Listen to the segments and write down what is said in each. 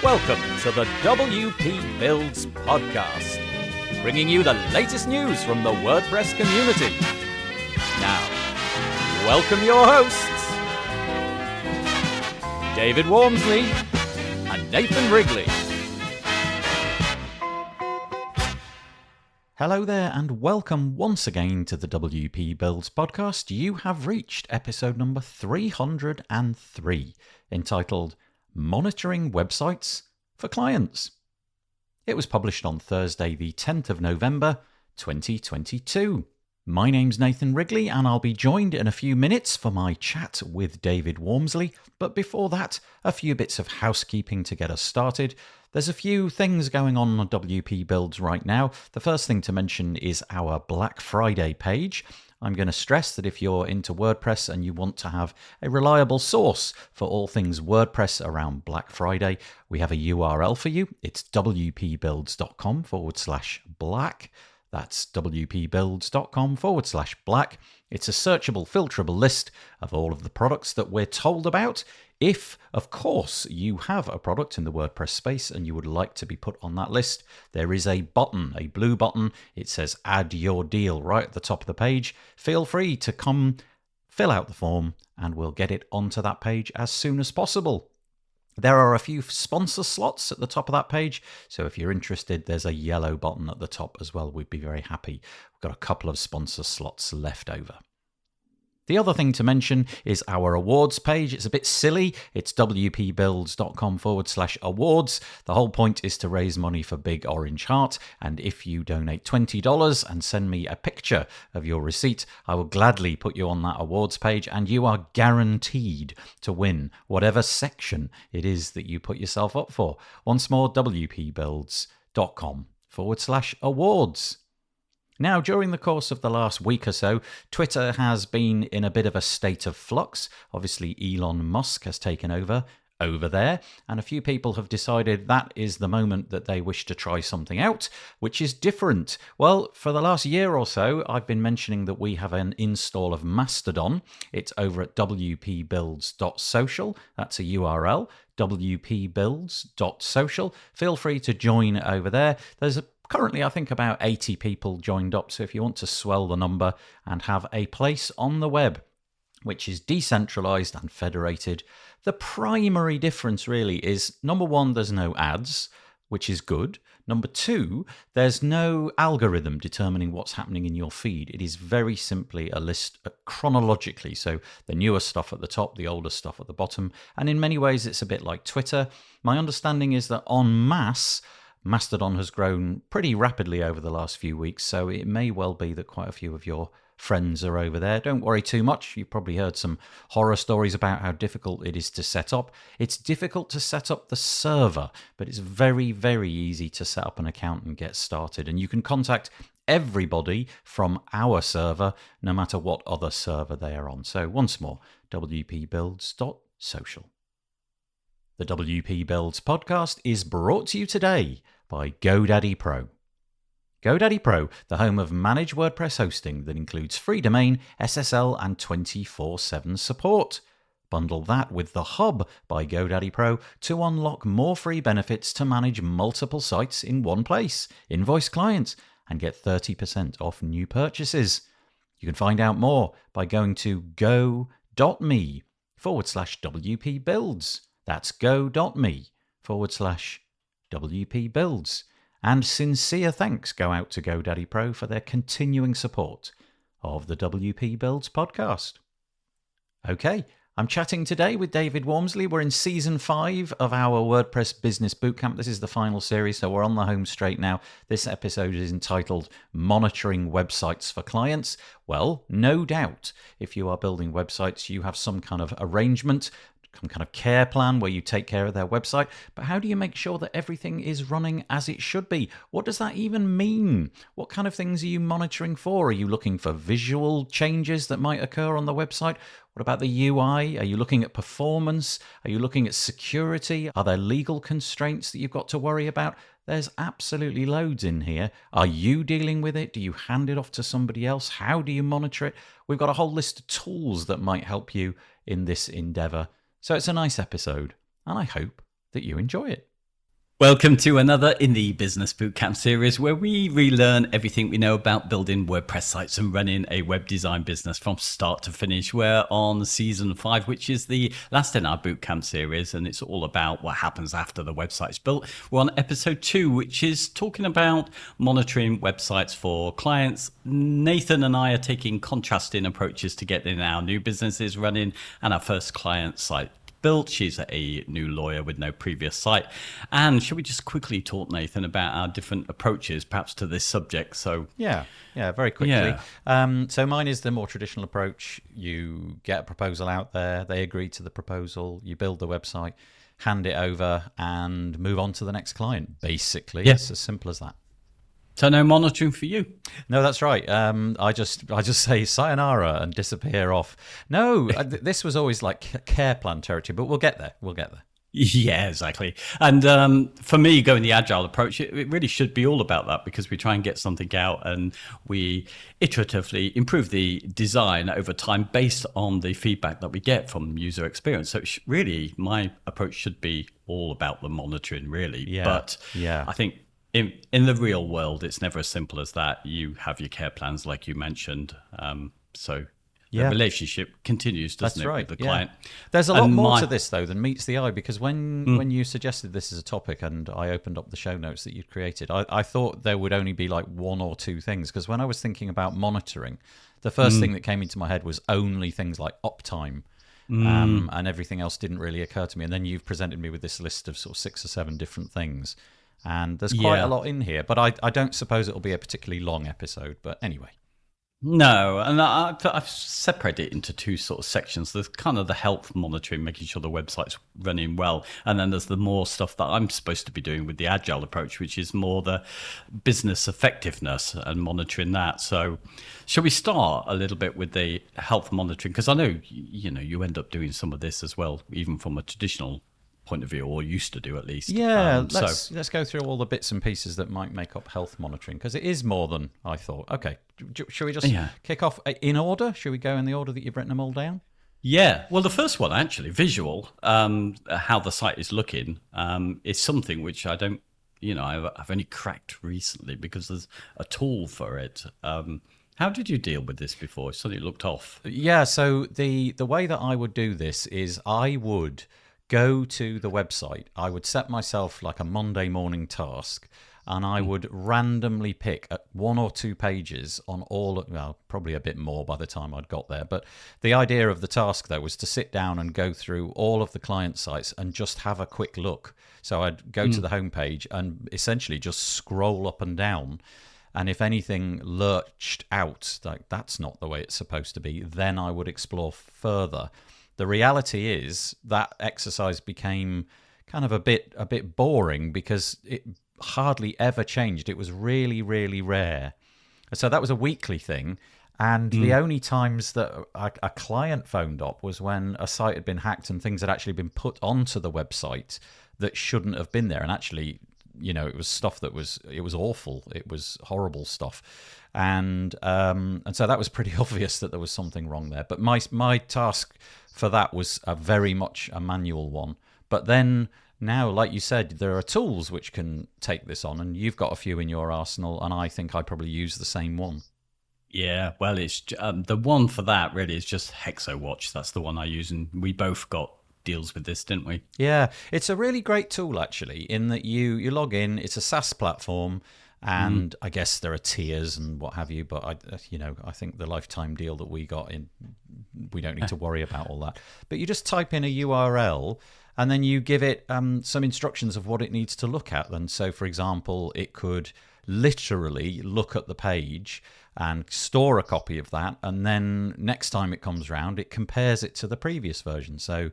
Welcome to the WP Builds podcast, bringing you the latest news from the WordPress community. Now, welcome your hosts, David Wormsley and Nathan Wrigley. Hello there and welcome once again to the WP Builds podcast. You have reached episode number 303, entitled Monitoring Websites for Clients. It was published on Thursday the 10th of November 2022. My name's Nathan Wrigley and I'll be joined in a few minutes for my chat with David Wormsley. But before that, a few bits of housekeeping to get us started. There's a few things going on WP Builds right now. The first thing to mention is our Black Friday page. I'm going to stress that if you're into WordPress and you want to have a reliable source for all things WordPress around Black Friday, we have a URL for you. It's wpbuilds.com/black. That's wpbuilds.com/black. It's a searchable, filterable list of all of the products that we're told about. If, of course, you have a product in the WordPress space and you would like to be put on that list, there is a button, a blue button. It says add your deal right at the top of the page. Feel free to come fill out the form and we'll get it onto that page as soon as possible. There are a few sponsor slots at the top of that page, so if you're interested, there's a yellow button at the top as well. We'd be very happy. We've got a couple of sponsor slots left over. The other thing to mention is our awards page. It's a bit silly. It's wpbuilds.com/awards. The whole point is to raise money for Big Orange Heart. And if you donate $20 and send me a picture of your receipt, I will gladly put you on that awards page and you are guaranteed to win whatever section it is that you put yourself up for. Once more, wpbuilds.com/awards. Now, during the course of the last week or so, Twitter has been in a bit of a state of flux. Obviously, Elon Musk has taken over there, and a few people have decided that is the moment that they wish to try something out, which is different. Well, for the last year or so, I've been mentioning that we have an install of Mastodon. It's over at wpbuilds.social. That's a URL, wpbuilds.social. Feel free to join over there. There's currently, I think about 80 people joined up, so if you want to swell the number and have a place on the web which is decentralized and federated, the primary difference really is, number one, there's no ads, which is good. Number two, there's no algorithm determining what's happening in your feed. It is very simply a list chronologically, so the newer stuff at the top, the older stuff at the bottom, and in many ways it's a bit like Twitter. My understanding is that en masse, Mastodon has grown pretty rapidly over the last few weeks, so it may well be that quite a few of your friends are over there. Don't worry too much. You've probably heard some horror stories about how difficult it is to set up. It's difficult to set up the server, but it's very, very easy to set up an account and get started. And you can contact everybody from our server, no matter what other server they are on. So once more, wpbuilds.social. The WP Builds podcast is brought to you today by GoDaddy Pro. GoDaddy Pro, the home of managed WordPress hosting that includes free domain, SSL, and 24/7 support. Bundle that with The Hub by GoDaddy Pro to unlock more free benefits to manage multiple sites in one place, invoice clients, and get 30% off new purchases. You can find out more by going to go.me/WP Builds. That's go.me/WP Builds. And sincere thanks go out to GoDaddy Pro for their continuing support of the WP Builds podcast. Okay, I'm chatting today with David Wormsley. We're in season 5 of our WordPress Business Bootcamp. This is the final series, so we're on the home straight now. This episode is entitled Monitoring Websites for Clients. Well, no doubt, if you are building websites, you have some kind of arrangement, some kind of care plan where you take care of their website. But how do you make sure that everything is running as it should be? What does that even mean? What kind of things are you monitoring for? Are you looking for visual changes that might occur on the website? What about the UI? Are you looking at performance? Are you looking at security? Are there legal constraints that you've got to worry about? There's absolutely loads in here. Are you dealing with it? Do you hand it off to somebody else? How do you monitor it? We've got a whole list of tools that might help you in this endeavor. So it's a nice episode, and I hope that you enjoy it. Welcome to another in the Business Bootcamp series where we relearn everything we know about building WordPress sites and running a web design business from start to finish. We're on season 5, which is the last in our bootcamp series, and it's all about what happens after the website's built. We're on episode 2, which is talking about monitoring websites for clients. Nathan and I are taking contrasting approaches to getting our new businesses running and our first client site built. She's a new lawyer with no previous site. And shall we just quickly talk, Nathan, about our different approaches, perhaps, to this subject? So Yeah, very quickly. Yeah. So mine is the more traditional approach. You get a proposal out there, they agree to the proposal, you build the website, hand it over, and move on to the next client. Basically, It's as simple as that. So no monitoring for you? No, that's right. I just say sayonara and disappear off. No, this was always like care plan territory, but we'll get there. Yeah, exactly. And for me, going the agile approach, it really should be all about that, because we try and get something out and we iteratively improve the design over time based on the feedback that we get from user experience. So really, my approach should be all about the monitoring, really. Yeah. But yeah. I think in the real world, it's never as simple as that. You have your care plans, like you mentioned. So the relationship continues, doesn't it, with the client? There's a lot more to this, though, than meets the eye, because when you suggested this as a topic and I opened up the show notes that you'd created, I thought there would only be like one or two things, because when I was thinking about monitoring, the first thing that came into my head was only things like uptime. And everything else didn't really occur to me. And then you've presented me with this list of sort of 6 or 7 different things. And there's quite a lot in here, but I don't suppose it'll be a particularly long episode. But anyway. No, and I've separated it into 2 sort of sections. There's kind of the health monitoring, making sure the website's running well. And then there's the more stuff that I'm supposed to be doing with the agile approach, which is more the business effectiveness and monitoring that. So shall we start a little bit with the health monitoring? Because I know, you end up doing some of this as well, even from a traditional point of view, or used to do at least. Let's go through all the bits and pieces that might make up health monitoring, because it is more than I thought. Okay, should we just kick off in order? Should we go in the order that you've written them all down? Yeah, well, the first one, actually, visual, how the site is looking, is something which I don't, I've only cracked recently because there's a tool for it. How did you deal with this before? Something looked off. Yeah, so the way that I would do this is I would go to the website. I would set myself like a Monday morning task, and I would randomly pick 1 or 2 pages on probably a bit more by the time I'd got there. But the idea of the task, though, was to sit down and go through all of the client sites and just have a quick look. So I'd go to the homepage and essentially just scroll up and down. And if anything lurched out, like that's not the way it's supposed to be, then I would explore further. The reality is that exercise became kind of a bit boring because it hardly ever changed. It was really, really rare. So that was a weekly thing. And the only times that a client phoned up was when a site had been hacked and things had actually been put onto the website that shouldn't have been there. And actually, it was stuff that was awful. It was horrible stuff. And so that was pretty obvious that there was something wrong there. But my task for that was very much a manual one. But then now, like you said, there are tools which can take this on, and you've got a few in your arsenal, and I think I probably use the same one. Yeah, well, it's the one for that really is just HexoWatch. That's the one I use, and we both got deals with this, didn't we? Yeah, it's a really great tool, actually, in that you log in. It's a SaaS platform. And I guess there are tiers and what have you, but I think the lifetime deal that we got in, we don't need to worry about all that. But you just type in a URL and then you give it some instructions of what it needs to look at. And so, for example, it could literally look at the page and store a copy of that, and then next time it comes round, it compares it to the previous version. So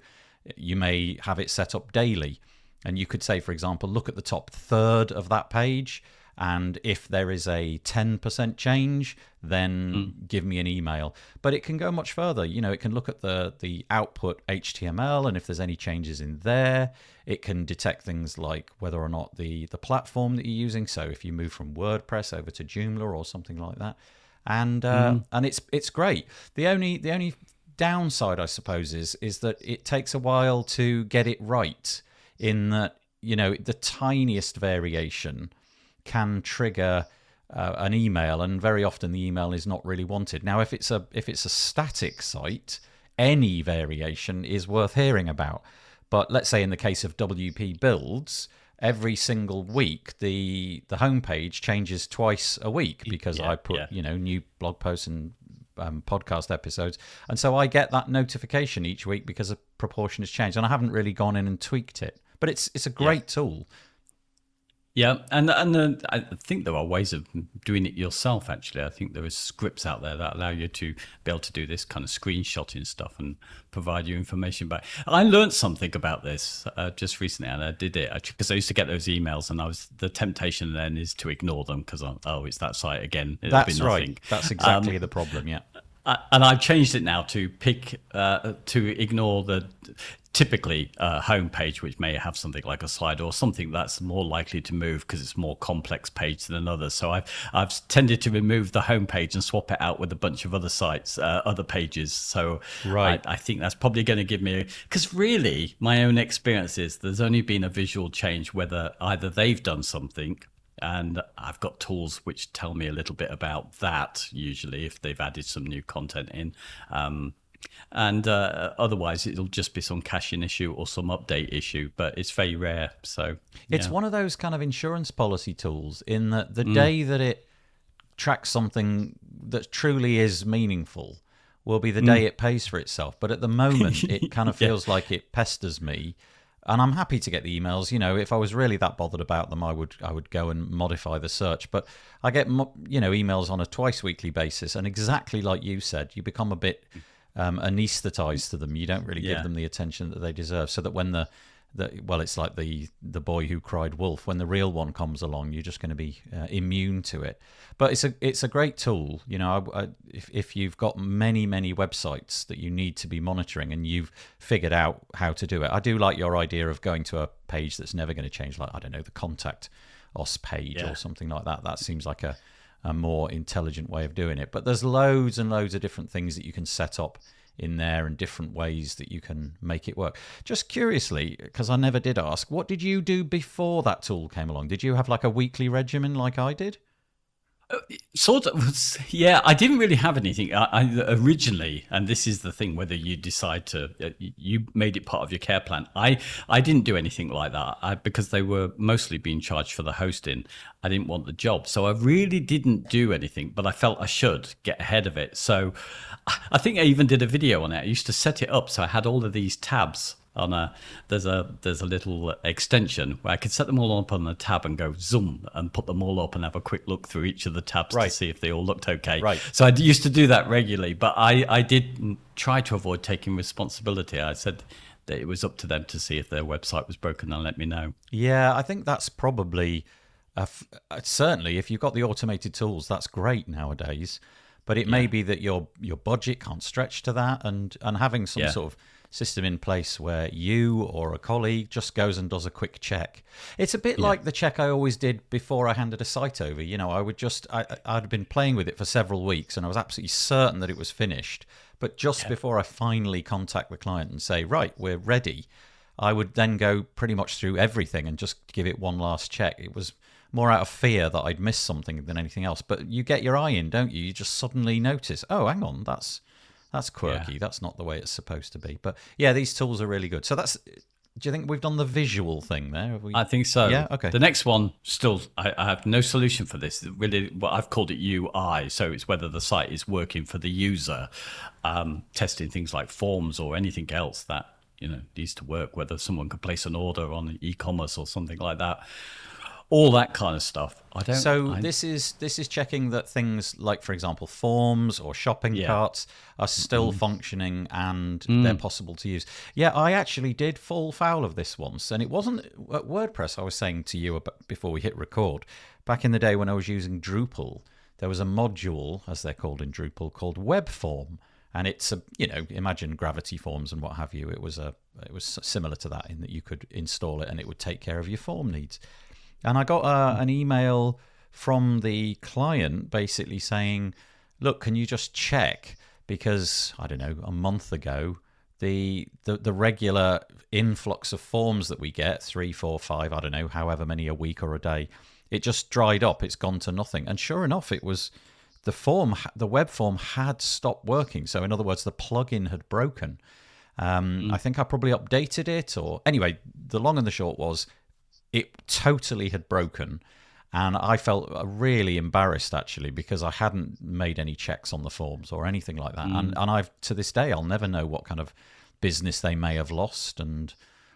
you may have it set up daily, and you could say, for example, look at the top third of that page. And if there is a 10% change, then give me an email. But it can go much further. It can look at the output HTML, and if there's any changes in there, it can detect things like whether or not the platform that you're using. So if you move from WordPress over to Joomla or something like that, and it's great. The only downside, I suppose, is that it takes a while to get it right. In that the tiniest variation can trigger an email, and very often the email is not really wanted. Now, if it's a static site, any variation is worth hearing about. But let's say in the case of WP Builds, every single week the homepage changes twice a week because I put new blog posts and podcast episodes, and so I get that notification each week because a proportion has changed, and I haven't really gone in and tweaked it. But it's a great tool. Yeah, and I think there are ways of doing it yourself, actually. I think there are scripts out there that allow you to be able to do this kind of screenshotting stuff and provide you information back. I learned something about this just recently, and I did it because I used to get those emails, and the temptation then is to ignore them because, it's that site again. That's right. That's exactly the problem, yeah. And I've changed it now to to ignore the typically homepage, which may have something like a slide or something that's more likely to move because it's a more complex page than another. So I've tended to remove the homepage and swap it out with a bunch of other sites, other pages. So I think that's probably going to give me, because really my own experience is there's only been a visual change, whether either they've done something, and I've got tools which tell me a little bit about that, usually, if they've added some new content in. And otherwise, it'll just be some caching issue or some update issue, but it's very rare. So it's one of those kind of insurance policy tools in that the day that it tracks something that truly is meaningful will be the day it pays for itself. But at the moment, it kind of feels like it pesters me. And I'm happy to get the emails. If I was really that bothered about them, I would go and modify the search. But I get emails on a twice weekly basis, and exactly like you said, you become a bit anesthetized to them. You don't really give them the attention that they deserve. So that when it's like the boy who cried wolf. When the real one comes along, you're just going to be immune to it. But it's a great tool. If you've got many websites that you need to be monitoring and you've figured out how to do it, I do like your idea of going to a page that's never going to change, like, I don't know, the contact us page or something like that. That seems like a more intelligent way of doing it. But there's loads and loads of different things that you can set up in there and different ways that you can make it work. Just curiously, because I never did ask, what did you do before that tool came along? Did you have like a weekly regimen like I did? Sort of, yeah. I didn't really have anything. I originally, and this is the thing, whether you decide to, you made it part of your care plan. I didn't do anything like that because they were mostly being charged for the hosting. I didn't want the job, so I really didn't do anything. But I felt I should get ahead of it. So I think I even did a video on it. I used to set it up so I had all of these tabs. There's a little extension where I could set them all up on the tab and go zoom and put them all up and have a quick look through each of the tabs to see if they all looked okay. Right. So I used to do that regularly, but I did try to avoid taking responsibility. I said that it was up to them to see if their website was broken and let me know. Yeah, I think that's probably certainly if you've got the automated tools, that's great nowadays. But it may be that your budget can't stretch to that, and having some sort of system in place where you or a colleague just goes and does a quick check. It's a bit like the check I always did before I handed a site over. I'd been playing with it for several weeks and I was absolutely certain that it was finished. But just before I finally contact the client and say, right, we're ready, I would then go pretty much through everything and just give it one last check. It was more out of fear that I'd missed something than anything else. But you get your eye in, don't you? You just suddenly notice, oh, hang on, that's quirky. That's not the way it's supposed to be. But yeah, these tools are really good. So do you think we've done the visual thing there? I think so. Yeah, okay. The next one, still, I have no solution for this. Really, I've called it UI. So it's whether the site is working for the user, testing things like forms or anything else that needs to work, whether someone could place an order on e-commerce or something like that. All that kind of stuff. This is checking that things like, for example, forms or shopping carts are still functioning and they're possible to use. Yeah, I actually did fall foul of this once, and it wasn't at WordPress. I was saying to you before we hit record, back in the day when I was using Drupal, there was a module, as they're called in Drupal, called WebForm. And it's imagine Gravity Forms and what have you. It was similar to that in that you could install it and it would take care of your form needs. And I got an email from the client basically saying, look, can you just check? Because, I don't know, a month ago, the regular influx of forms that we get, 3, 4, 5, I don't know, however many a week or a day, it just dried up. It's gone to nothing. And sure enough, it was the web form had stopped working. So in other words, the plugin had broken. I think I probably updated it, or anyway, the long and the short was it totally had broken. And I felt really embarrassed, actually, because I hadn't made any checks on the forms or anything like that. And I've, to this day, I'll never know what kind of business they may have lost and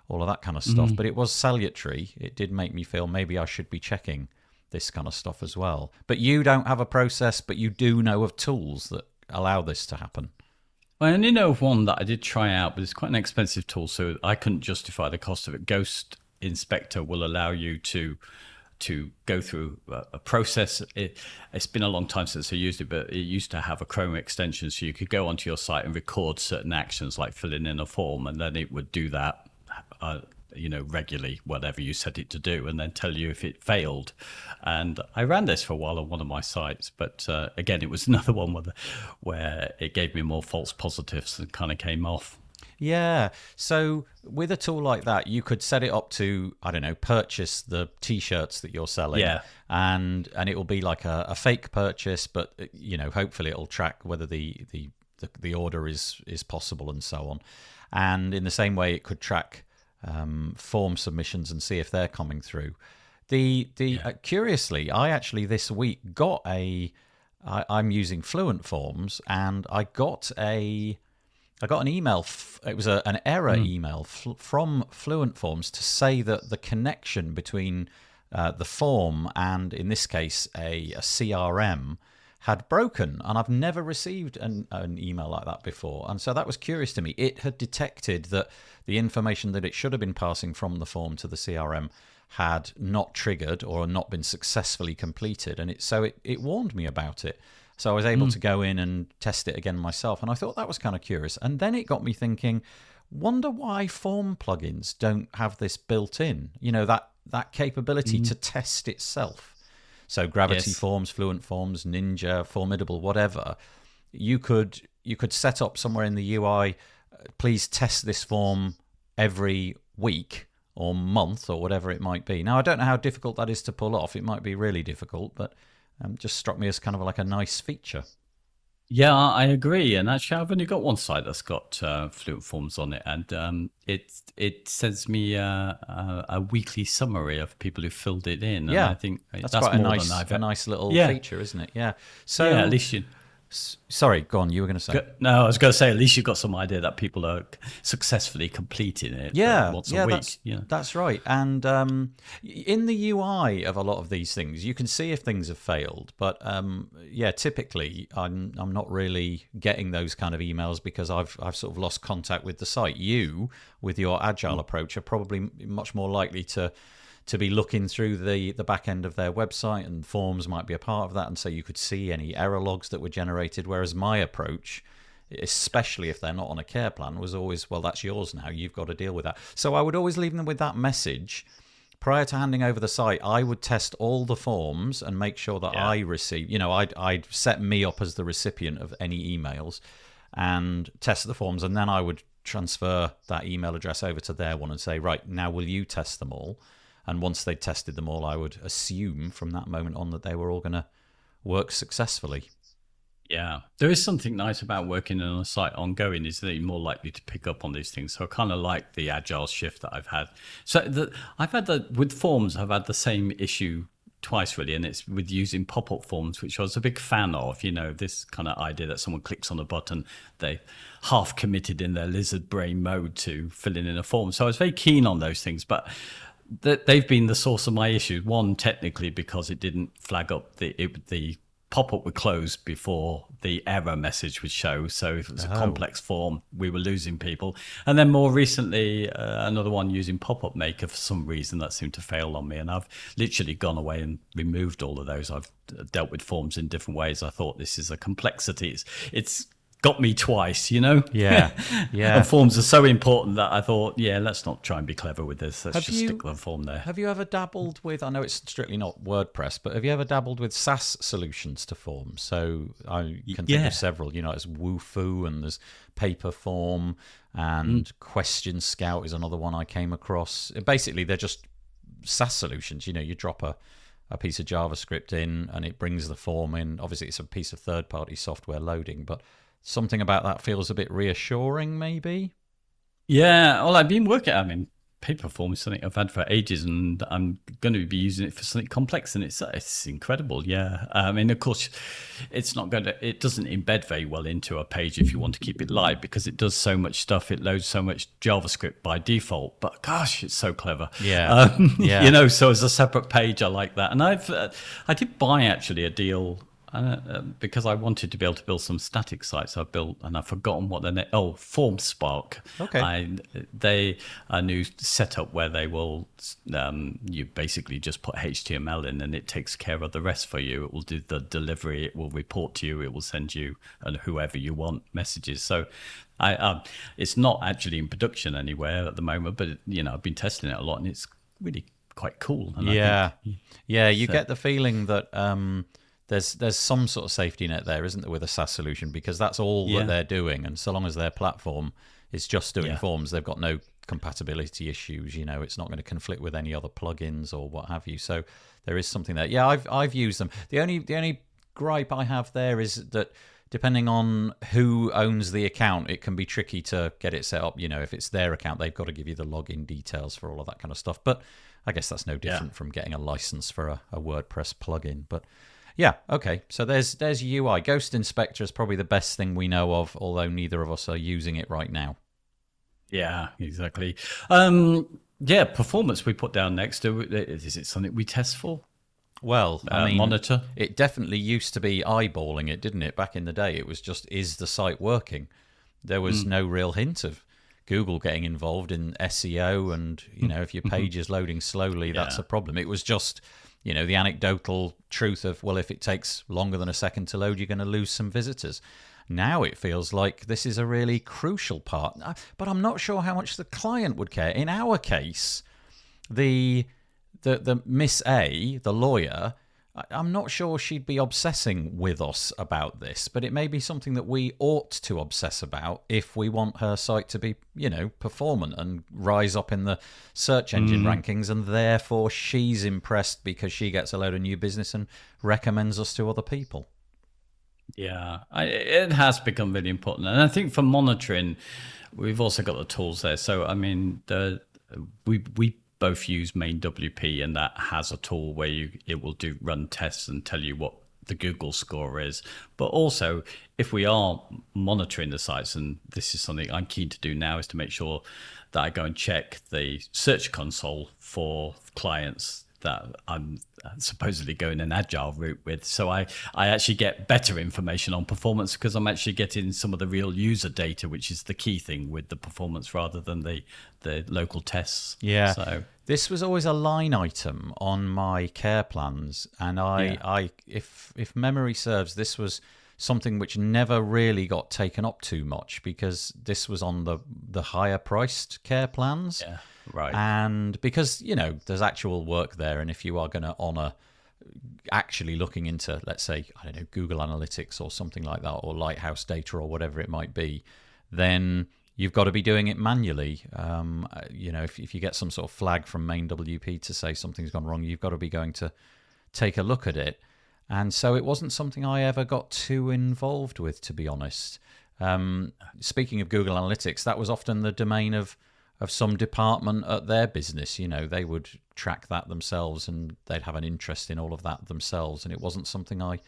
all of that kind of stuff. But it was salutary. It did make me feel maybe I should be checking this kind of stuff as well. But you don't have a process, but you do know of tools that allow this to happen. I only know of one that I did try out, but it's quite an expensive tool, so I couldn't justify the cost of it. Ghost Inspector will allow you to go through a process. It's been a long time since I used it, but it used to have a Chrome extension, so you could go onto your site and record certain actions like filling in a form, and then it would do that regularly, whatever you set it to do, and then tell you if it failed. And I ran this for a while on one of my sites, but again, it was another one where it gave me more false positives and kind of came off. Yeah. So with a tool like that, you could set it up to, I don't know, purchase the T-shirts that you're selling. Yeah. And it will be like a fake purchase, but hopefully it'll track whether the order is possible and so on. And in the same way, it could track form submissions and see if they're coming through. Curiously, I actually this week got I'm using Fluent Forms, and I got an email. It was an error email from Fluent Forms to say that the connection between the form and, in this case, a CRM had broken. And I've never received an email like that before. And so that was curious to me. It had detected that the information that it should have been passing from the form to the CRM had not triggered or not been successfully completed. And it warned me about it. So I was able to go in and test it again myself. And I thought that was kind of curious. And then it got me thinking, wonder why form plugins don't have this built in, that capability to test itself. So Gravity Forms, Fluent Forms, Ninja, Formidable, whatever. You could set up somewhere in the UI, please test this form every week or month or whatever it might be. Now, I don't know how difficult that is to pull off. It might be really difficult, but just struck me as kind of like a nice feature. Yeah, I agree. And actually, I've only got one site that's got Fluent Forms on it, and it sends me a weekly summary of people who filled it in. Yeah, and I think that's more quite than a nice little feature, isn't it? Yeah. So at least you. Sorry, go on. You were going to say. No, I was going to say at least you've got some idea that people are successfully completing it. Once a week. That's right. And in the UI of a lot of these things, you can see if things have failed. But typically I'm not really getting those kind of emails because I've sort of lost contact with the site. You, with your agile approach, are probably much more likely to be looking through the back end of their website, and forms might be a part of that, and so you could see any error logs that were generated, whereas my approach, especially if they're not on a care plan, was always, well, that's yours now, you've got to deal with that. So I would always leave them with that message. Prior to handing over the site, I would test all the forms and make sure that I receive, I'd set me up as the recipient of any emails and test the forms, and then I would transfer that email address over to their one and say, right, now will you test them all? And once they'd tested them all, I would assume from that moment on that they were all going to work successfulve Yeah, there is something nice about working on a site ongoing, is that you're more likely to pick up on these things. So I kind of like the agile shift that I've had. So I've had with forms, I've had the same issue twice really, and it's with using pop-up forms, which I was a big fan of. This kind of idea that someone clicks on a button, they half committed in their lizard brain mode to filling in a form. So I was very keen on those things, but they've been the source of my issues. One, technically, because it didn't flag up the pop-up would close before the error message would show. So if it was a complex form, we were losing people. And then more recently, another one using Pop-Up Maker, for some reason that seemed to fail on me. And I've literally gone away and removed all of those. I've dealt with forms in different ways. I thought this is a complexity. It's got me twice, you know? Yeah. And forms are so important that I thought, let's not try and be clever with this. Let's just stick the form there. Have you ever dabbled with, I know it's strictly not WordPress, but have you ever dabbled with SaaS solutions to forms? So I can think of several, there's Wufoo and there's Paperform and Question Scout is another one I came across. Basically, they're just SaaS solutions. You drop a piece of JavaScript in and it brings the form in. Obviously, it's a piece of third-party software loading, but something about that feels a bit reassuring, maybe? Yeah, well, I've been working, Paperform is something I've had for ages, and I'm going to be using it for something complex, and it's incredible, yeah. Of course, it doesn't embed very well into a page if you want to keep it live, because it does so much stuff, it loads so much JavaScript by default, but gosh, it's so clever. Yeah. So as a separate page, I like that. And I did buy actually a deal because I wanted to be able to build some static sites. I built, and I've forgotten what their name. Oh, FormSpark. Okay. They a new setup where they will you basically just put HTML in, and it takes care of the rest for you. It will do the delivery. It will report to you. It will send you and whoever you want messages. So it's not actually in production anywhere at the moment, but I've been testing it a lot, and it's really quite cool. And you get the feeling that there's some sort of safety net there, isn't there, with a SaaS solution, because that's all that they're doing, and so long as their platform is just doing forms, they've got no compatibility issues. It's not going to conflict with any other plugins or what have you. So there is something there. Yeah, I've used them. The only gripe I have there is that depending on who owns the account, it can be tricky to get it set up. If it's their account, they've got to give you the login details for all of that kind of stuff. But I guess that's no different from getting a license for a WordPress plugin. But yeah, okay. So there's UI. Ghost Inspector is probably the best thing we know of, although neither of us are using it right now. Yeah, exactly. Performance we put down next. Is it something we test for? Well, monitor. It definitely used to be eyeballing it, didn't it? Back in the day, it was just, is the site working? There was no real hint of Google getting involved in SEO, and if your page is loading slowly, that's a problem. It was just the anecdotal truth of, well, if it takes longer than a second to load, you're going to lose some visitors. Now it feels like this is a really crucial part, but I'm not sure how much the client would care. In our case, the Miss A, the lawyer, I'm not sure she'd be obsessing with us about this, but it may be something that we ought to obsess about if we want her site to be, performant and rise up in the search engine rankings, and therefore she's impressed because she gets a load of new business and recommends us to other people. Yeah, it has become really important. And I think for monitoring, we've also got the tools there. So, we both use MainWP, and that has a tool where it will run tests and tell you what the Google score is. But also, if we are monitoring the sites, and this is something I'm keen to do now, is to make sure that I go and check the Search Console for clients that I'm supposedly going an agile route with. So I actually get better information on performance because I'm actually getting some of the real user data, which is the key thing with the performance rather than the local tests. Yeah. So this was always a line item on my care plans, and if memory serves, this was something which never really got taken up too much because this was on the higher priced care plans. Yeah. Right. And because, there's actual work there, and if you are going to honour actually looking into, let's say, Google Analytics or something like that, or Lighthouse data or whatever it might be, then you've got to be doing it manually. If you get some sort of flag from MainWP to say something's gone wrong, you've got to be going to take a look at it. And so it wasn't something I ever got too involved with, to be honest. Speaking of Google Analytics, that was often the domain of some department at their business. They would track that themselves and they'd have an interest in all of that themselves. And it wasn't something I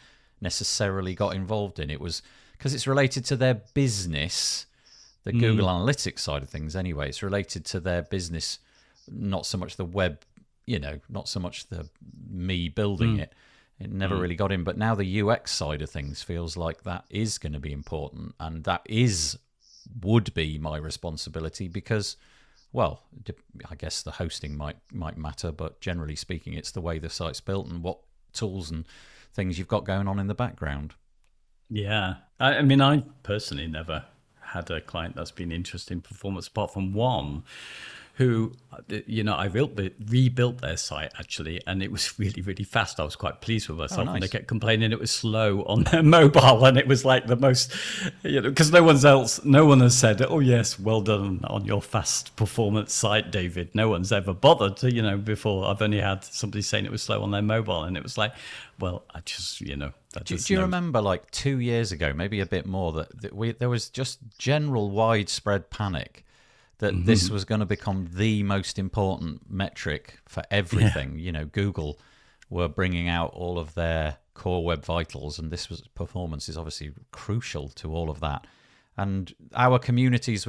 necessarily got involved in. It was because it's related to their business, the Google Analytics side of things anyway. It's related to their business, not so much the web, not so much the me building it. It never really got in. But now the UX side of things feels like that is going to be important. And that would be my responsibility because, well, I guess the hosting might matter, but generally speaking, it's the way the site's built and what tools and things you've got going on in the background. Yeah. I mean, I personally never had a client that's been interested in performance apart from one who, I rebuilt their site actually, and it was really, really fast. I was quite pleased with myself. nice. And they kept complaining it was slow on their mobile, and it was like the most, because no one has said, oh yes, well done on your fast performance site, David. No one's ever bothered to, before. I've only had somebody saying it was slow on their mobile, and it was like, well, I just, Do you remember, like 2 years ago, maybe a bit more, there was just general widespread panic that this was going to become the most important metric for everything. Yeah. Google were bringing out all of their core web vitals, and performance is obviously crucial to all of that. And our communities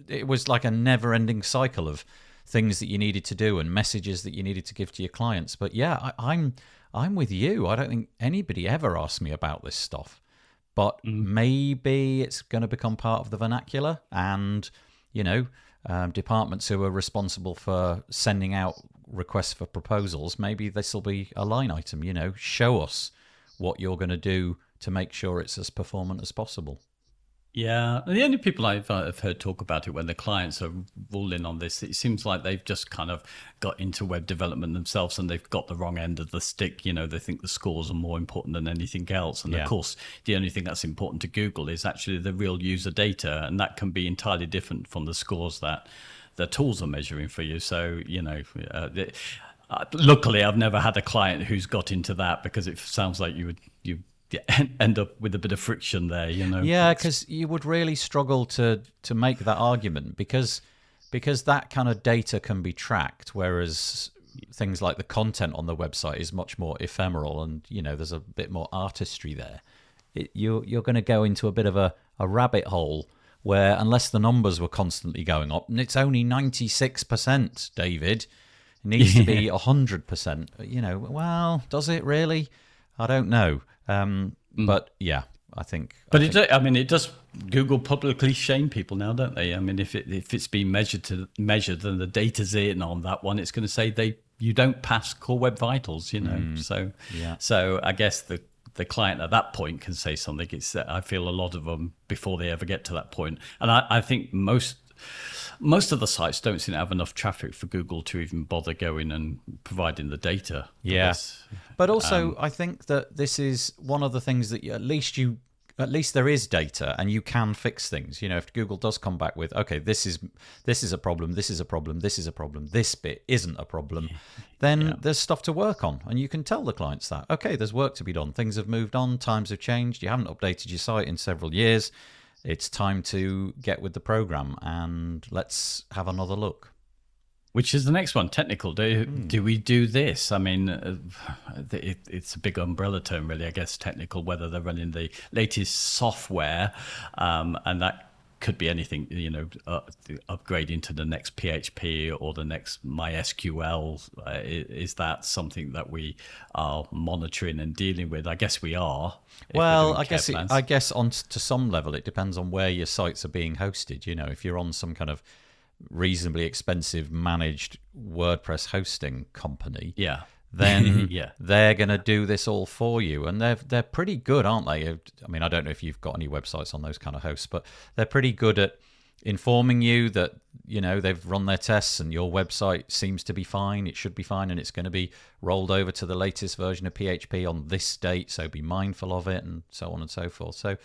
it was like a never-ending cycle of things that you needed to do and messages that you needed to give to your clients. But yeah, I'm with you. I don't think anybody ever asked me about this stuff, but maybe it's going to become part of the vernacular, and departments who are responsible for sending out requests for proposals, maybe this will be a line item. Show us what you're going to do to make sure it's as performant as possible. Yeah, the only people I've heard talk about it when the clients are ruling on this, it seems like they've just kind of got into web development themselves and they've got the wrong end of the stick. They think the scores are more important than anything else. And of course, the only thing that's important to Google is actually the real user data. And that can be entirely different from the scores that the tools are measuring for you. So, luckily, I've never had a client who's got into that, because it sounds like you end up with a bit of friction there, Yeah, because you would really struggle to make that argument, because that kind of data can be tracked, whereas things like the content on the website is much more ephemeral, and there's a bit more artistry there. You're going to go into a bit of a rabbit hole where, unless the numbers were constantly going up, and it's only 96%, David, it needs to be 100%. Well, does it really? I don't know. But yeah, I think. But it does. Google publicly shame people now, don't they? I mean, if it's been measured and the data's in on that one, it's going to say you don't pass Core Web Vitals. So I guess the client at that point can say something. I feel a lot of them before they ever get to that point, and I think most of the sites don't seem to have enough traffic for Google to even bother going and providing the data. Yeah. But also, I think that this is one of the things that at least there is data and you can fix things. If Google does come back with, okay, this is a problem, this is a problem, this is a problem, this bit isn't a problem, then there's stuff to work on. And you can tell the clients that, okay, there's work to be done. Things have moved on, times have changed, you haven't updated your site in several years. It's time to get with the program and let's have another look. Which is the next one, technical. Do we do this? I mean, it's a big umbrella term, really, I guess, technical, whether they're running the latest software, and that could be anything, upgrading to the next PHP or the next MySQL. Is that something that we are monitoring and dealing with? I guess we are. Well, I guess to some level it depends on where your sites are being hosted. If you're on some kind of reasonably expensive managed WordPress hosting company, then they're going to do this all for you, and they're pretty good, aren't they? I mean, I don't know if you've got any websites on those kind of hosts, but they're pretty good at informing you that they've run their tests and your website seems to be fine, it should be fine, and it's going to be rolled over to the latest version of PHP on this date, so be mindful of it, and so on and so forth. So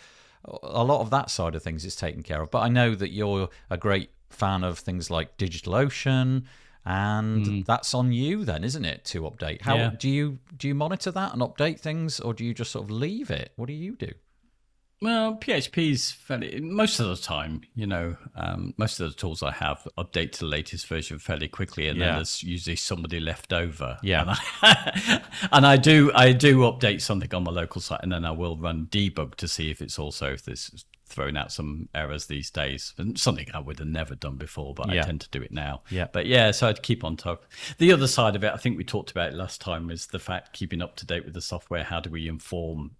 a lot of that side of things is taken care of. But I know that you're a great fan of things like DigitalOcean, and that's on you then, isn't it, to update? How do you monitor that and update things, or do you just sort of leave it? What do you do? Well, PHP's fairly, most of the time, most of the tools I have update to the latest version fairly quickly, and then there's usually somebody left over. Yeah. And I do update something on my local site, and then I will run debug to see if there's throwing out some errors these days. And something I would have never done before, but I tend to do it now. Yeah. But so I'd keep on top. The other side of it, I think we talked about it last time, is the fact keeping up to date with the software. How do we inform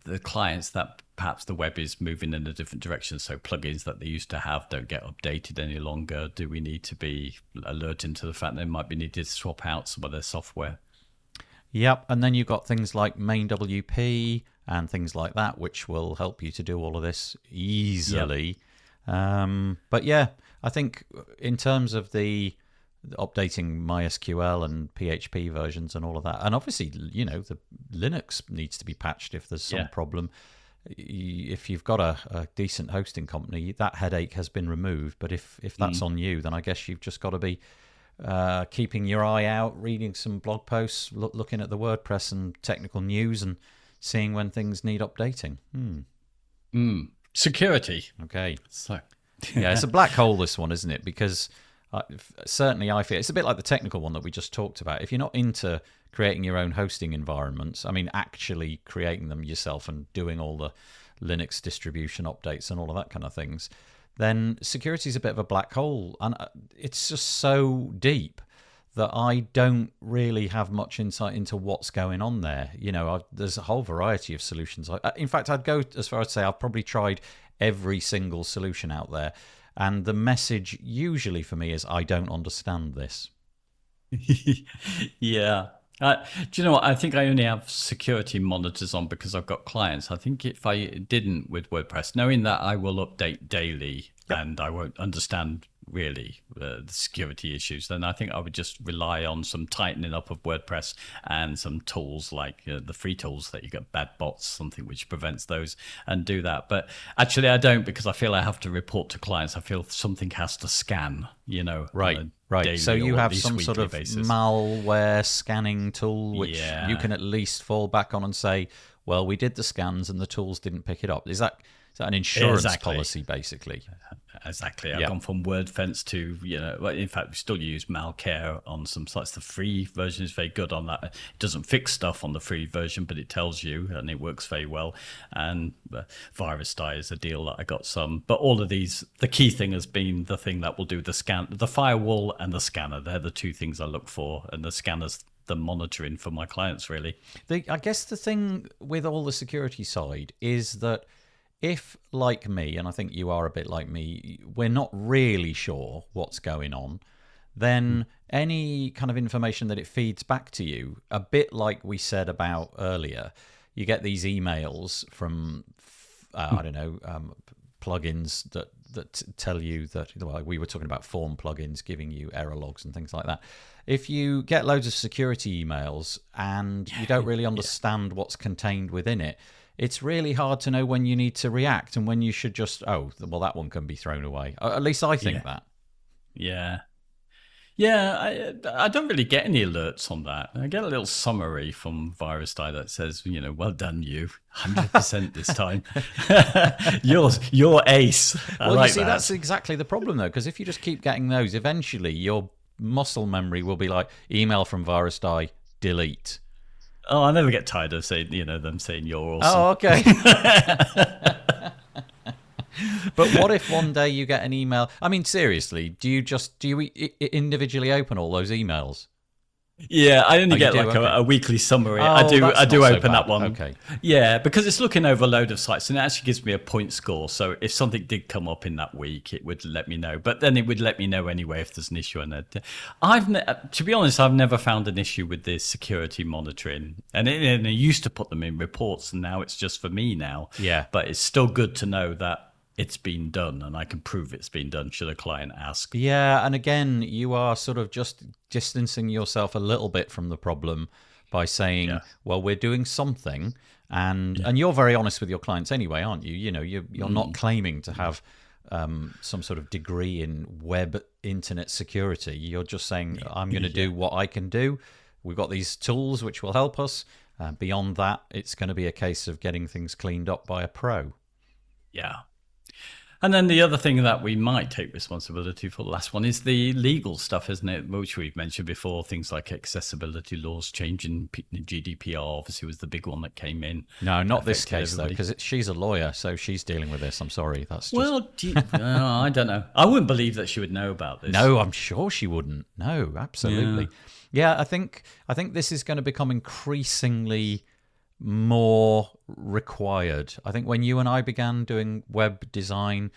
the clients that perhaps the web is moving in a different direction, so plugins that they used to have don't get updated any longer? Do we need to be alerting to the fact they might be needed to swap out some of their software? Yep, and then you've got things like main WP and things like that, which will help you to do all of this easily. But yeah, I think in terms of the updating MySQL and PHP versions and all of that, and obviously, the Linux needs to be patched if there's some problem. If you've got a decent hosting company, that headache has been removed. But if that's on you, then I guess you've just got to be keeping your eye out, reading some blog posts, looking at the WordPress and technical news, and seeing when things need updating. Security. Okay. So, yeah, it's a black hole, this one, isn't it? Because certainly I feel it's a bit like the technical one that we just talked about. If you're not into creating your own hosting environments, I mean, actually creating them yourself and doing all the Linux distribution updates and all of that kind of things, then security is a bit of a black hole. And it's just so deep that I don't really have much insight into what's going on there. There's a whole variety of solutions. In fact, I'd go as far as to say I've probably tried every single solution out there. And the message usually for me is, I don't understand this. Yeah. Do you know what? I think I only have security monitors on because I've got clients. I think if I didn't with WordPress, knowing that I will update daily and I won't understand really the security issues, then I think I would just rely on some tightening up of WordPress and some tools like the free tools that you get, bad bots, something which prevents those, and do that. But actually I don't, because I feel I have to report to clients. I feel something has to scan, Right. So you have some sort of malware scanning tool which you can at least fall back on and say, well, we did the scans and the tools didn't pick it up. Is that an insurance policy, basically? Exactly. I've gone from WordFence to, in fact, we still use Malcare on some sites. The free version is very good on that. It doesn't fix stuff on the free version, but it tells you, and it works very well. And VirusDie is a deal that I got some. But all of these, the key thing has been the thing that will do the scan, the firewall and the scanner. They're the two things I look for. And the scanner's the monitoring for my clients, really. I guess the thing with all the security side is that if, like me, and I think you are a bit like me, we're not really sure what's going on, then any kind of information that it feeds back to you, a bit like we said about earlier, you get these emails from, plugins that tell you that, well, we were talking about form plugins giving you error logs and things like that. If you get loads of security emails and you don't really understand what's contained within it, it's really hard to know when you need to react and when you should just, that one can be thrown away. At least I think that. Yeah. Yeah, I don't really get any alerts on that. I get a little summary from VirusDie that says, well done, you, 100% this time. You're ace. Well, you see, that's exactly the problem, though, because if you just keep getting those, eventually your muscle memory will be like, email from VirusDie, delete. Oh, I never get tired of saying, them saying you're awesome. Oh, okay. But what if one day you get an email? I mean, seriously, do you individually open all those emails? Yeah, I only get like a weekly summary. I do open that one. Okay. Yeah, because it's looking over a load of sites and it actually gives me a point score. So if something did come up in that week, it would let me know. But then it would let me know anyway if there's an issue on it. To be honest, I've never found an issue with this security monitoring. And I used to put them in reports, and now it's just for me now. Yeah. But it's still good to know that it's been done, and I can prove it's been done should a client ask. Yeah, and again, you are sort of just distancing yourself a little bit from the problem by saying, well, we're doing something, and you're very honest with your clients anyway, aren't you? You're not claiming to have some sort of degree in web internet security. You're just saying, I'm going to do what I can do. We've got these tools which will help us. Beyond that, it's going to be a case of getting things cleaned up by a pro. Yeah. And then the other thing that we might take responsibility for, the last one, is the legal stuff, isn't it? Which we've mentioned before, things like accessibility laws changing. GDPR obviously was the big one that came in. No, not this case, though, because she's a lawyer, so she's dealing with this. I'm sorry. That's just... Well, I don't know. I wouldn't believe that she would know about this. No, I'm sure she wouldn't. No, absolutely. Yeah, I think this is going to become increasingly more required. I think when you and I began doing web design,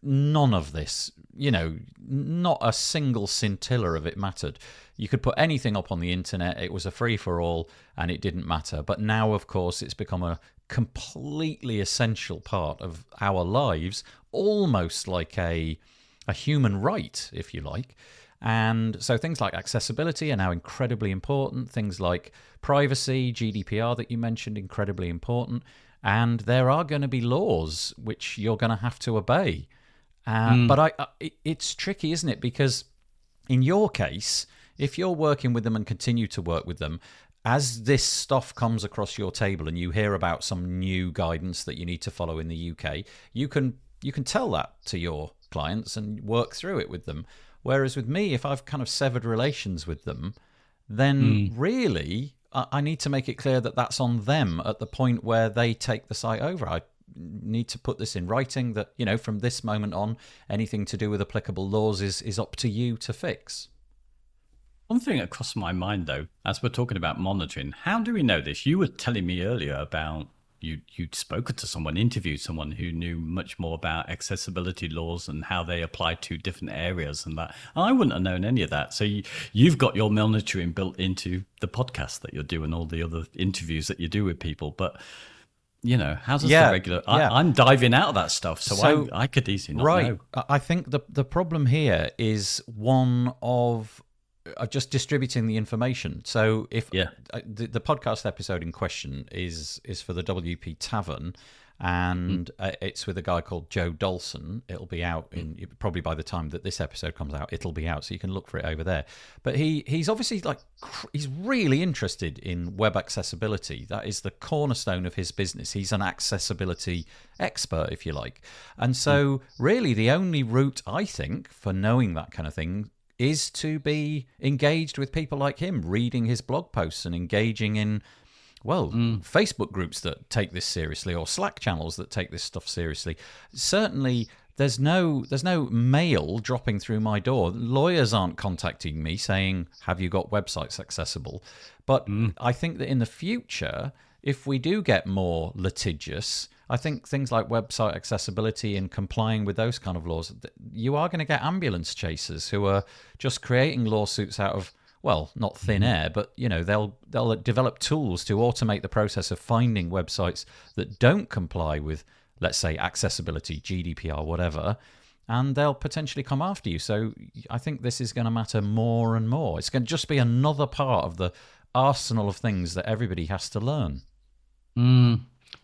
none of this, not a single scintilla of it mattered. You could put anything up on the internet, it was a free-for-all, and it didn't matter. But now, of course, it's become a completely essential part of our lives, almost like a human right, if you like. And so things like accessibility are now incredibly important. Things like privacy, GDPR that you mentioned, incredibly important. And there are going to be laws which you're going to have to obey. But it's tricky, isn't it? Because in your case, if you're working with them and continue to work with them, as this stuff comes across your table and you hear about some new guidance that you need to follow in the UK, you can tell that to your clients and work through it with them. Whereas with me, if I've kind of severed relations with them, then really I need to make it clear that that's on them at the point where they take the site over. I need to put this in writing that, from this moment on, anything to do with applicable laws is up to you to fix. One thing that crossed my mind, though, as we're talking about monitoring, how do we know this? You were telling me earlier about you'd spoken to someone, interviewed someone who knew much more about accessibility laws and how they apply to different areas and that. I wouldn't have known any of that. So you've got your monitoring built into the podcast that you're doing, all the other interviews that you do with people. But, how does the regular... I'm diving out of that stuff, so I could easily not know. I think the problem here is one of just distributing the information. So if the podcast episode in question is for the WP Tavern, and it's with a guy called Joe Dolson. It'll be out probably by the time that this episode comes out, it'll be out, so you can look for it over there. But he's obviously he's really interested in web accessibility. That is the cornerstone of his business. He's an accessibility expert, if you like. And so really the only route, I think, for knowing that kind of thing is to be engaged with people like him, reading his blog posts and engaging in, Facebook groups that take this seriously, or Slack channels that take this stuff seriously. Certainly, there's no mail dropping through my door. Lawyers aren't contacting me saying, have you got websites accessible? But I think that in the future, if we do get more litigious, I think things like website accessibility and complying with those kind of laws, you are going to get ambulance chasers who are just creating lawsuits out of, not thin air, but they'll develop tools to automate the process of finding websites that don't comply with, let's say, accessibility, GDPR, whatever, and they'll potentially come after you. So I think this is going to matter more and more. It's going to just be another part of the arsenal of things that everybody has to learn.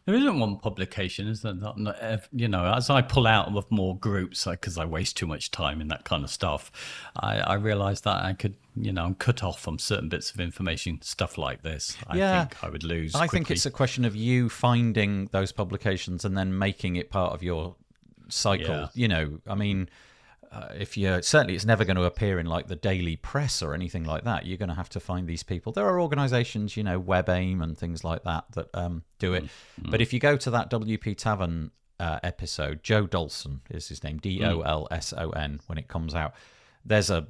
There isn't one publication, is there? Not, as I pull out of more groups, because I waste too much time in that kind of stuff, I realize that I could, I'm cut off from certain bits of information, stuff like this. I think I would lose quickly. think it's a question of you finding those publications and then making it part of your cycle. If you're certainly, it's never going to appear in like the daily press or anything like that. You're going to have to find these people. There are organizations, WebAIM and things like that do it. But if you go to that WP Tavern episode, Joe Dolson is his name, Dolson, when it comes out, there's a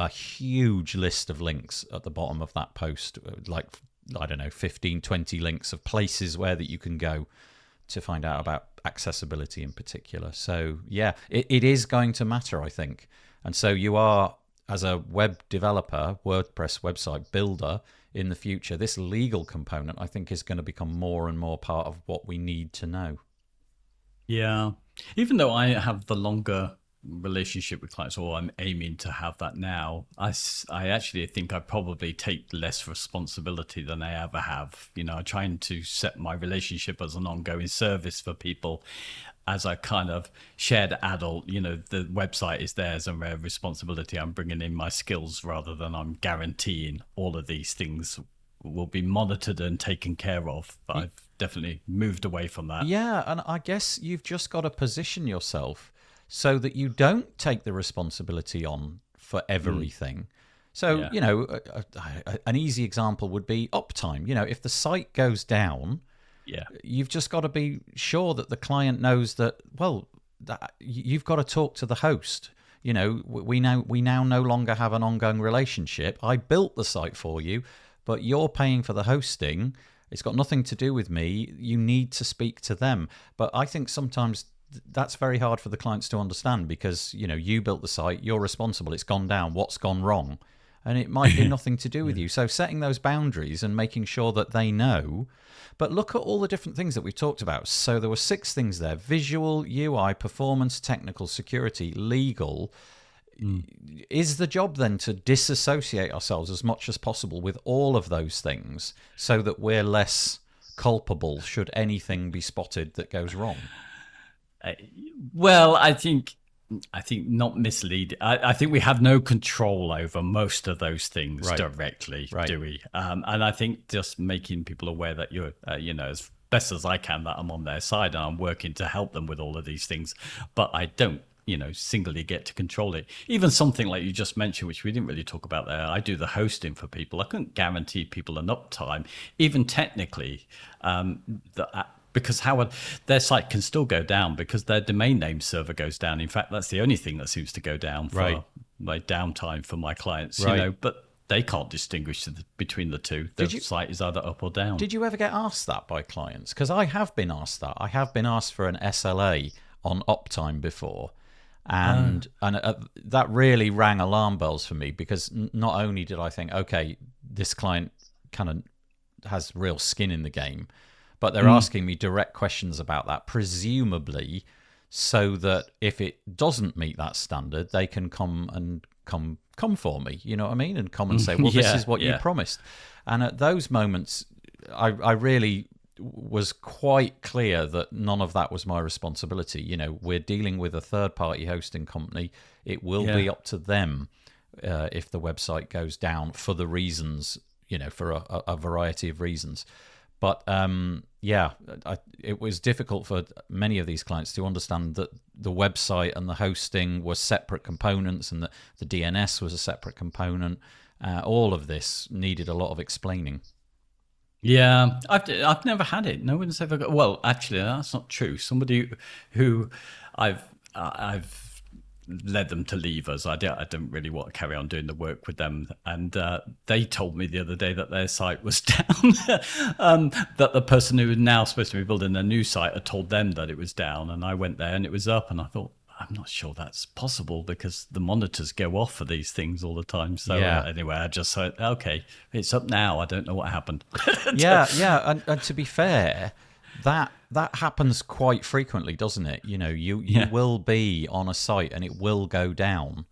huge list of links at the bottom of that post, like, 15, 20 links of places where that you can go to find out about accessibility in particular. So it is going to matter, I think. And so you are, as a web developer, WordPress website builder in the future, this legal component, I think, is going to become more and more part of what we need to know. Yeah. Even though I have the longer relationship with clients, or I'm aiming to have that now, I actually think I probably take less responsibility than I ever have. Trying to set my relationship as an ongoing service for people as a kind of shared adult. The website is theirs and their responsibility. I'm bringing in my skills rather than I'm guaranteeing all of these things will be monitored and taken care of. But I've definitely moved away from that. Yeah, and I guess you've just got to position yourself so that you don't take the responsibility on for everything. So, an easy example would be uptime. If the site goes down, you've just got to be sure that the client knows that, that you've got to talk to the host. We now no longer have an ongoing relationship. I built the site for you, but you're paying for the hosting. It's got nothing to do with me. You need to speak to them. But I think sometimes that's very hard for the clients to understand because, you built the site, you're responsible, it's gone down, what's gone wrong? And it might be nothing to do with you. So setting those boundaries and making sure that they know. But look at all the different things that we've talked about. So there were 6 things there: visual, UI, performance, technical, security, legal. Is the job then to disassociate ourselves as much as possible with all of those things so that we're less culpable should anything be spotted that goes wrong? Well, I think not mislead. I think we have no control over most of those things directly, do we? And I think just making people aware that you're, as best as I can, that I'm on their side and I'm working to help them with all of these things, but I don't, singly get to control it. Even something like you just mentioned, which we didn't really talk about there, I do the hosting for people. I couldn't guarantee people an uptime, even technically, because their site can still go down because their domain name server goes down. In fact, that's the only thing that seems to go down for my downtime for my clients, but they can't distinguish between the two. The site is either up or down. Did you ever get asked that by clients? Because I have been asked that. I have been asked for an SLA on uptime before. And that really rang alarm bells for me because not only did I think, okay, this client kind of has real skin in the game, but they're asking me direct questions about that, presumably so that if it doesn't meet that standard, they can come for me, you know what I mean? And come and say, well, this is what you promised. And at those moments, I really was quite clear that none of that was my responsibility. We're dealing with a third-party hosting company. It will be up to them if the website goes down for the reasons, for a variety of reasons. But it was difficult for many of these clients to understand that the website and the hosting were separate components and that the DNS was a separate component. All of this needed a lot of explaining. Yeah, I've never had it. No one's ever got. Well, actually, that's not true. Somebody who I've led them to leave us. I don't really want to carry on doing the work with them, and they told me the other day that their site was down. That the person who was now supposed to be building their new site had told them that it was down, and I went there and it was up, and I thought, I'm not sure that's possible because the monitors go off for these things all the time. So anyway, I just said, okay, it's up now. I don't know what happened. And to be fair, that happens quite frequently, doesn't it? You will be on a site and it will go down,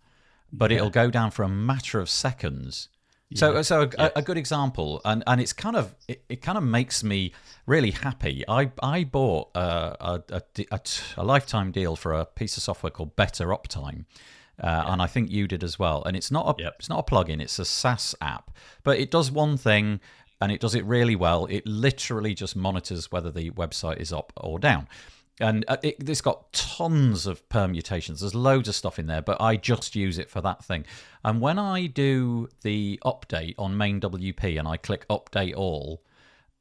but it'll go down for a matter of seconds. So a good example, and it's kind of it kind of makes me really happy. I bought a lifetime deal for a piece of software called Better Uptime, and I think you did as well. And it's not a plugin; it's a SaaS app, but it does one thing, and it does it really well. It literally just monitors whether the website is up or down. And it's got tons of permutations. There's loads of stuff in there, but I just use it for that thing. And when I do the update on main WP and I click update all,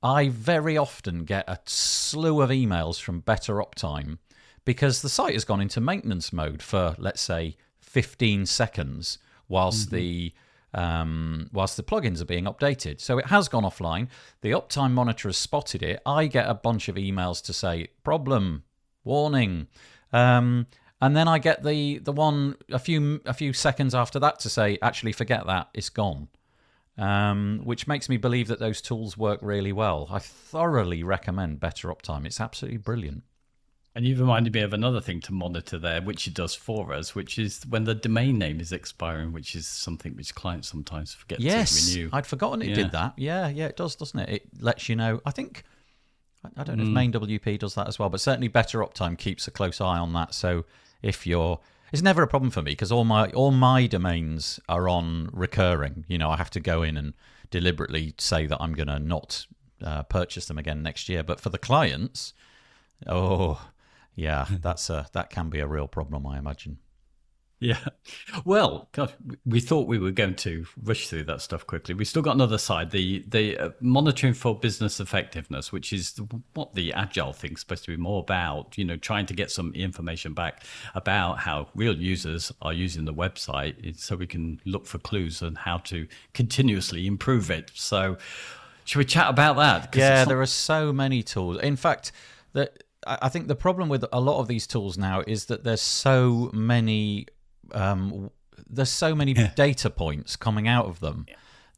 I very often get a slew of emails from Better Uptime because the site has gone into maintenance mode for, let's say, 15 seconds whilst the plugins are being updated. So it has gone offline. The uptime monitor has spotted it. I get a bunch of emails to say, problem, warning. And then I get the one a few seconds after that to say, actually, forget that, it's gone. Which makes me believe that those tools work really well. I thoroughly recommend Better Uptime. It's absolutely brilliant. And you've reminded me of another thing to monitor there, which it does for us, which is when the domain name is expiring, which is something which clients sometimes forget to renew. I'd forgotten it did that. Yeah, it does, doesn't it? It lets you know. I think, I don't know if main WP does that as well, but certainly Better Uptime keeps a close eye on that. So if it's never a problem for me because all my domains are on recurring. I have to go in and deliberately say that I'm going to not purchase them again next year. But for the clients, yeah, that can be a real problem, I imagine. Yeah. Well, God, we thought we were going to rush through that stuff quickly. We've still got another side, the monitoring for business effectiveness, which is what the agile thing's supposed to be more about, trying to get some information back about how real users are using the website so we can look for clues on how to continuously improve it. So should we chat about that? Yeah, there are so many tools. In fact, I think the problem with a lot of these tools now is that there's so many data points coming out of them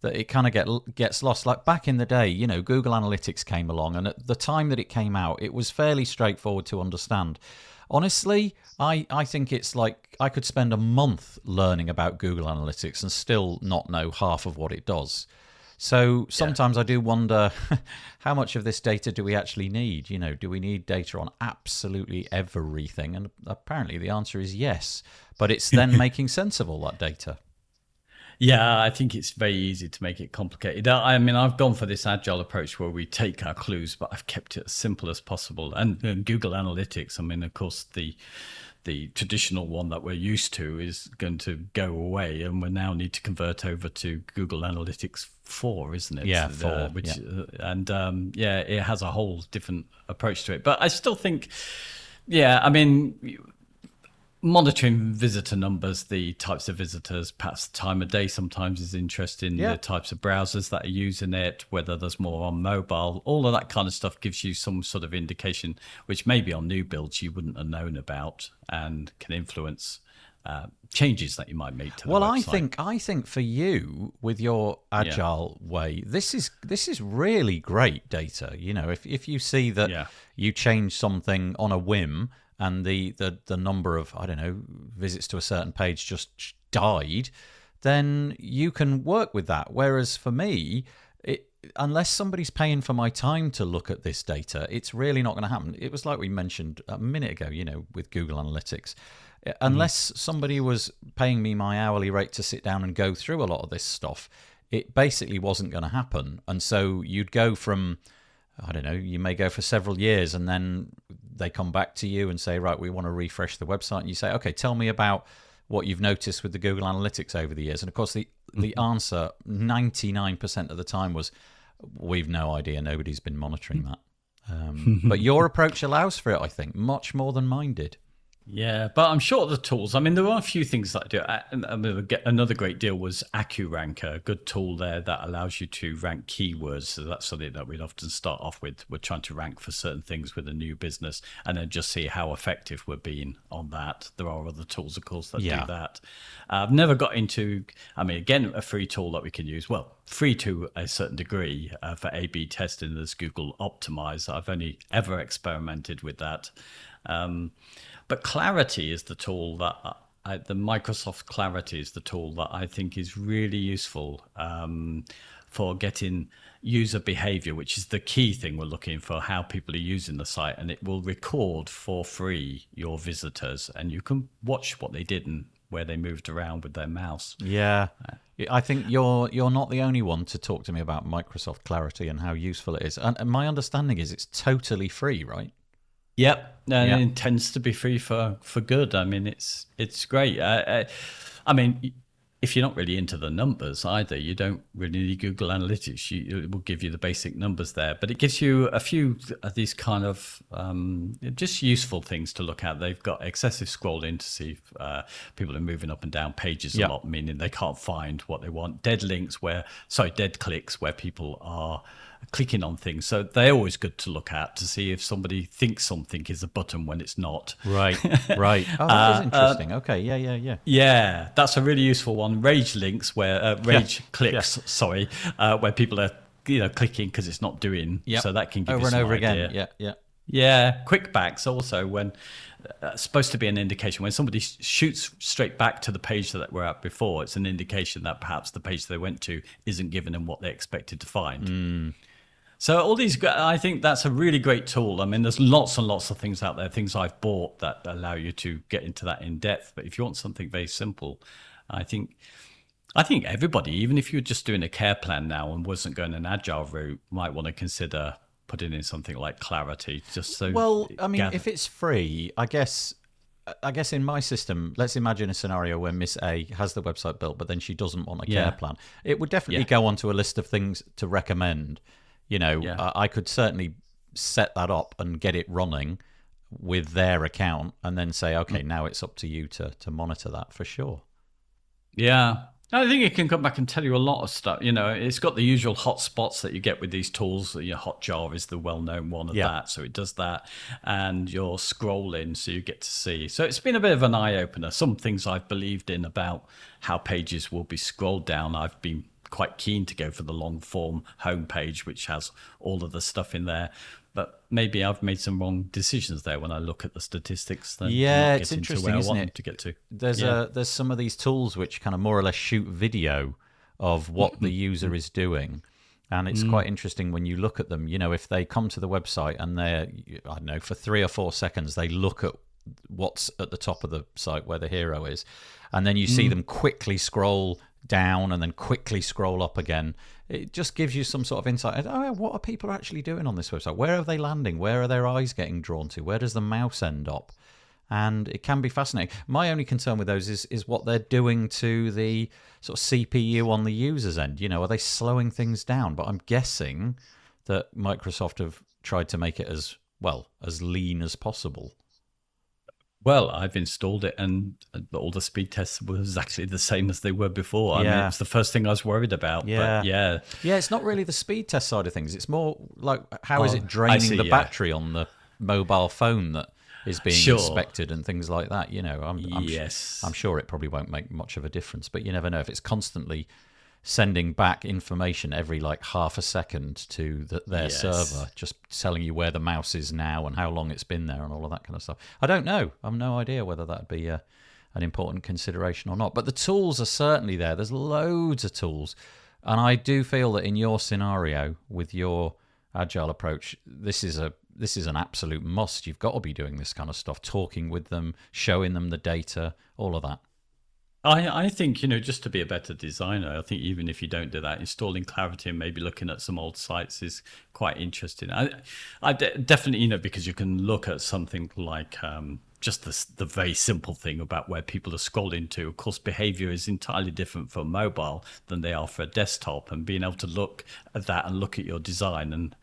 that it kind of gets lost. Like back in the day, Google Analytics came along, and at the time that it came out, it was fairly straightforward to understand. Honestly, I think it's like I could spend a month learning about Google Analytics and still not know half of what it does. So sometimes I do wonder, how much of this data do we actually need? Do we need data on absolutely everything? And apparently the answer is yes. But it's then making sense of all that data. Yeah, I think it's very easy to make it complicated. I mean, I've gone for this agile approach where we take our clues, but I've kept it as simple as possible. And Google Analytics, I mean, of course, the traditional one that we're used to is going to go away, and we now need to convert over to Google Analytics 4, isn't it? Yeah, 4. It has a whole different approach to it. But I still think, I mean, monitoring visitor numbers, the types of visitors, perhaps the time of day sometimes is interesting, the types of browsers that are using it, whether there's more on mobile, all of that kind of stuff gives you some sort of indication, which maybe on new builds you wouldn't have known about, and can influence changes that you might make to the website. I think for you, with your agile way, this is really great data. If you see that you change something on a whim, and the number of, I don't know, visits to a certain page just died, then you can work with that. Whereas for me, unless somebody's paying for my time to look at this data, it's really not going to happen. It was like we mentioned a minute ago, with Google Analytics. Unless somebody was paying me my hourly rate to sit down and go through a lot of this stuff, it basically wasn't going to happen. And so you'd go from, I don't know, you may go for several years, and then they come back to you and say, right, we want to refresh the website. And you say, okay, tell me about what you've noticed with the Google Analytics over the years. And of course, the answer 99% of the time was, we've no idea. Nobody's been monitoring that. But your approach allows for it, I think, much more than mine did. Yeah, but I'm sure the tools, I mean, there are a few things that I do. Another great deal was AccuRanker, a good tool there that allows you to rank keywords. So that's something that we'd often start off with. We're trying to rank for certain things with a new business and then just see how effective we're being on that. There are other tools, of course, that do that. I've never got into, I mean, again, a free tool that we can use. Well, free to a certain degree for A/B testing. There's Google Optimize. I've only ever experimented with that. But Clarity is the tool that the Microsoft Clarity is the tool that I think is really useful for getting user behavior, which is the key thing we're looking for, how people are using the site. And it will record for free your visitors, and you can watch what they did and where they moved around with their mouse. Yeah. I think you're not the only one to talk to me about Microsoft Clarity and how useful it is. And my understanding is it's totally free, right? Yep, and it tends to be free for good. I mean, it's great. I mean, if you're not really into the numbers either, you don't really need Google Analytics. It will give you the basic numbers there, but it gives you a few of these kind of just useful things to look at. They've got excessive scrolling to see if people are moving up and down pages a lot, meaning they can't find what they want. Dead clicks where people are clicking on things. So they're always good to look at to see if somebody thinks something is a button when it's not. Right. Oh, that is interesting. Okay, yeah. Yeah, that's a really useful one. Rage links, where clicks, where people are clicking because it's not doing. Yep. So that can give you some over idea. Again. Yeah. Yeah, quick backs also, when supposed to be an indication when somebody shoots straight back to the page that we're at before, it's an indication that perhaps the page they went to isn't giving them what they expected to find. So all these, I think that's a really great tool. I mean, there's lots and lots of things out there, things I've bought that allow you to get into that in depth. But if you want something very simple, I think everybody, even if you're just doing a care plan now and wasn't going an agile route, might want to consider putting in something like Clarity, just so. Well, I mean, if it's free, I guess in my system, let's imagine a scenario where Miss A has the website built, but then she doesn't want a care plan. It would definitely go onto a list of things to recommend. I could certainly set that up and get it running with their account, and then say, okay, now it's up to you to monitor that for sure. Yeah. I think it can come back and tell you a lot of stuff. It's got the usual hotspots that you get with these tools. Hotjar is the well-known one of that, so it does that. And you're scrolling, so you get to see. So it's been a bit of an eye-opener. Some things I've believed in about how pages will be scrolled down, I've been quite keen to go for the long-form homepage, which has all of the stuff in there. But maybe I've made some wrong decisions there when I look at the statistics. Then it's interesting, isn't it? To get to. There's some of these tools which kind of more or less shoot video of what the user is doing, and it's quite interesting when you look at them. If they come to the website and they're, I don't know, for 3 or 4 seconds they look at what's at the top of the site where the hero is, and then you see them quickly scroll down and then quickly scroll up again. It just gives you some sort of insight. What are people actually doing on this website? Where are they landing? Where are their eyes getting drawn to? Where does the mouse end up? And it can be fascinating. My only concern with those is what they're doing to the sort of CPU on the user's end. Are they slowing things down? But I'm guessing that Microsoft have tried to make it as lean as possible. Well, I've installed it, and all the speed tests were exactly the same as they were before. I mean, it's the first thing I was worried about. But it's not really the speed test side of things. It's more like how is it draining the battery on the mobile phone that is being inspected and things like that. I'm sure it probably won't make much of a difference, but you never know if it's constantly sending back information every half a second to their server, just telling you where the mouse is now and how long it's been there and all of that kind of stuff. I don't know. I've no idea whether that'd be an important consideration or not. But the tools are certainly there. There's loads of tools. And I do feel that in your scenario, with your agile approach, this is an absolute must. You've got to be doing this kind of stuff, talking with them, showing them the data, all of that. I think, just to be a better designer, I think even if you don't do that, installing Clarity and maybe looking at some old sites is quite interesting. I definitely, because you can look at something like just the very simple thing about where people are scrolling to. Of course, behavior is entirely different for mobile than they are for a desktop, and being able to look at that and look at your design. And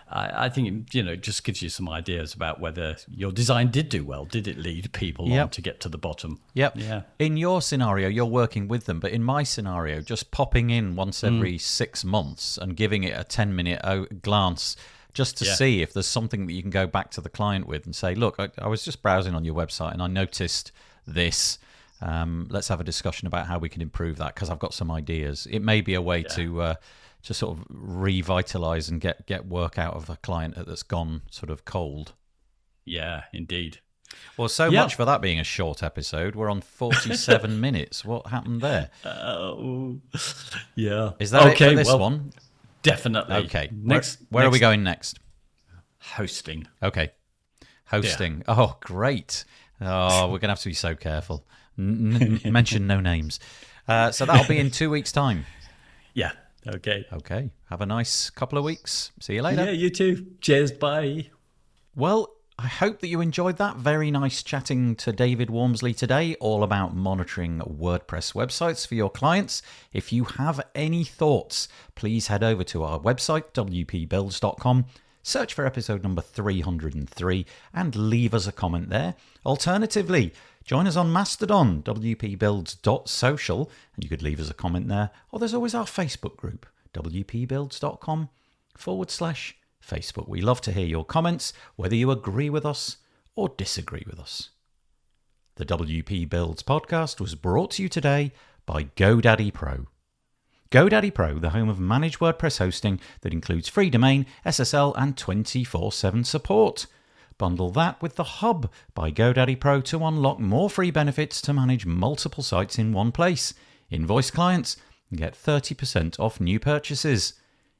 I think, it just gives you some ideas about whether your design did do well. Did it lead people on to get to the bottom? Yep. Yeah. In your scenario, you're working with them, but in my scenario, just popping in once every 6 months and giving it a 10-minute glance just to see if there's something that you can go back to the client with and say, look, I was just browsing on your website and I noticed this. Let's have a discussion about how we can improve that, because I've got some ideas. It may be a way to sort of revitalize and get work out of a client that's gone sort of cold. Yeah, indeed. Well, so much for that being a short episode. We're on 47 minutes. What happened there? Yeah. Is that it for this one? Definitely. Okay. Where are we going next? Hosting. Okay. Hosting. Yeah. Oh, great. Oh, we're going to have to be so careful. Mention no names. So that'll be in 2 weeks' time. Yeah. Okay. Okay. Have a nice couple of weeks. See you later. Yeah, you too. Cheers. Bye. Well, I hope that you enjoyed that. Very nice chatting to David Wormsley today, all about monitoring WordPress websites for your clients. If you have any thoughts, please head over to our website, wpbuilds.com, search for episode number 303, and leave us a comment there. Alternatively, join us on Mastodon, wpbuilds.social, and you could leave us a comment there. Or there's always our Facebook group, wpbuilds.com/Facebook. We love to hear your comments, whether you agree with us or disagree with us. The WP Builds podcast was brought to you today by GoDaddy Pro. GoDaddy Pro, the home of managed WordPress hosting that includes free domain, SSL, and 24/7 support. Bundle that with the Hub by GoDaddy Pro to unlock more free benefits to manage multiple sites in one place. Invoice clients and get 30% off new purchases.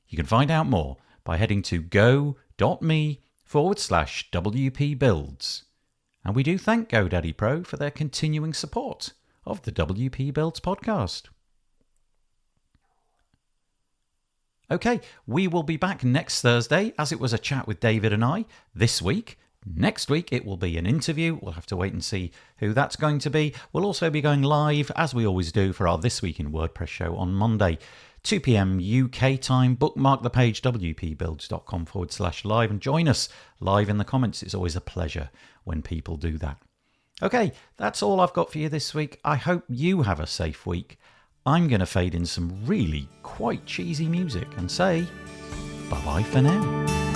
You can find out more by heading to go.me/WP Builds. And we do thank GoDaddy Pro for their continuing support of the WP Builds podcast. Okay, we will be back next Thursday, as it was a chat with David and I this week. Next week, it will be an interview. We'll have to wait and see who that's going to be. We'll also be going live, as we always do, for our This Week in WordPress show on Monday, 2 p.m. UK time. Bookmark the page, wpbuilds.com/live, and join us live in the comments. It's always a pleasure when people do that. Okay, that's all I've got for you this week. I hope you have a safe week. I'm going to fade in some really quite cheesy music and say bye-bye for now.